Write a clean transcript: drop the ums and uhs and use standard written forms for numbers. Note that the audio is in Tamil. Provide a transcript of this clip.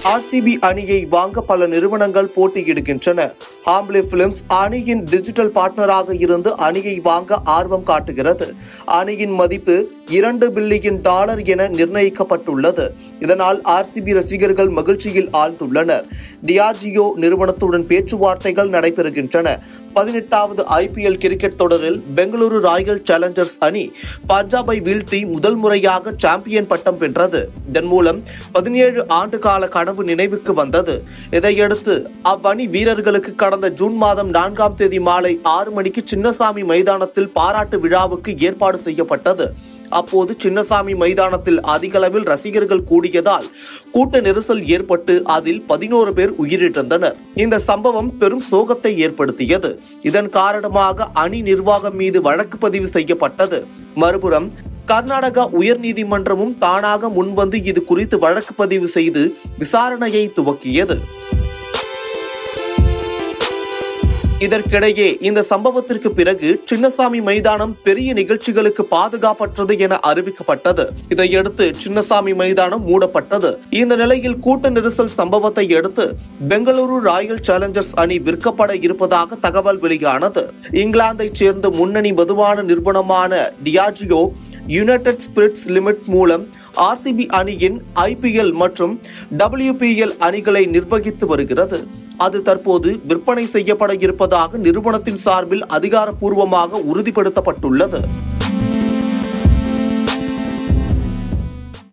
ஆர்சிபி அணியை வாங்க பல நிறுவனங்கள் போட்டியிடுகின்றன. ஹாம்ப்ளே பிலிம்ஸ் அணியின் டிஜிட்டல் பார்ட்னராக இருந்து அணியை வாங்க ஆர்வம் காட்டுகிறது. அணியின் மதிப்பு $2 பில்லியன் என நிர்ணயிக்கப்பட்டுள்ளது. இதனால் ஆர்சிபி ரசிகர்கள் மகிழ்ச்சியில் ஆழ்ந்துள்ளனர். டியாஜியோ நிறுவனத்துடன் பேச்சுவார்த்தைகள் நடைபெறுகின்றன. 18வது IPL கிரிக்கெட் தொடரில் பெங்களூரு ராயல் சேலஞ்சர்ஸ் அணி பஞ்சாபை வீழ்த்தி முதல் முறையாக சாம்பியன் பட்டம் வென்றது. இதன் மூலம் 17 ஆண்டு கால கனவு நினைவுக்கு வந்தது. இதையடுத்து அவ்வணி வீரர்களுக்கு கடந்த ஜூன் மாதம் 4ஆம் தேதி மாலை 6 மணிக்கு சின்னசாமி மைதானத்தில் பாராட்டு விழாவுக்கு ஏற்பாடு செய்யப்பட்டது. அப்போது சின்னசாமி மைதானத்தில் அதிகளவில் ரசிகர்கள் கூடியதால் கூட்ட நெரிசல் ஏற்பட்டு அதில் 11 பேர் உயிரிழந்தனர். இந்த சம்பவம் பெரும் சோகத்தை ஏற்படுத்தியது. இதன் காரணமாக அணி நிர்வாகம் மீது வழக்கு பதிவு செய்யப்பட்டது. மறுபுறம் கர்நாடகா உயர்நீதிமன்றமும் தானாக முன்வந்து இது குறித்து வழக்கு பதிவு செய்து விசாரணையை துவக்கியது. இதற்கிடையே இந்த சம்பவத்திற்கு பிறகு சின்னசாமி மைதானம் பெரிய நிகழ்ச்சிகளுக்கு பாதுகாப்பற்றது என அறிவிக்கப்பட்டது. இதையடுத்து சின்னசாமி மைதானம் மூடப்பட்டது. இந்த நிலையில் கூட்ட நெரிசல் சம்பவத்தை அடுத்து பெங்களூரு ராயல் சேலஞ்சர்ஸ் அணி விற்கப்பட இருப்பதாக தகவல் வெளியானது. இங்கிலாந்தைச் சேர்ந்த முன்னணி மதுபான நிறுவனமான டியாஜியோ யுனைடெட் ஸ்பிரிட்ஸ் லிமிட் மூலம் ஆர்சிபி அணியின் IPL மற்றும் WPL அணிகளை நிர்வகித்து வருகிறது. அது தற்போது விற்பனை செய்யப்பட இருப்பதாக நிறுவனத்தின் சார்பில் அதிகாரப்பூர்வமாக உறுதிப்படுத்தப்பட்டுள்ளது.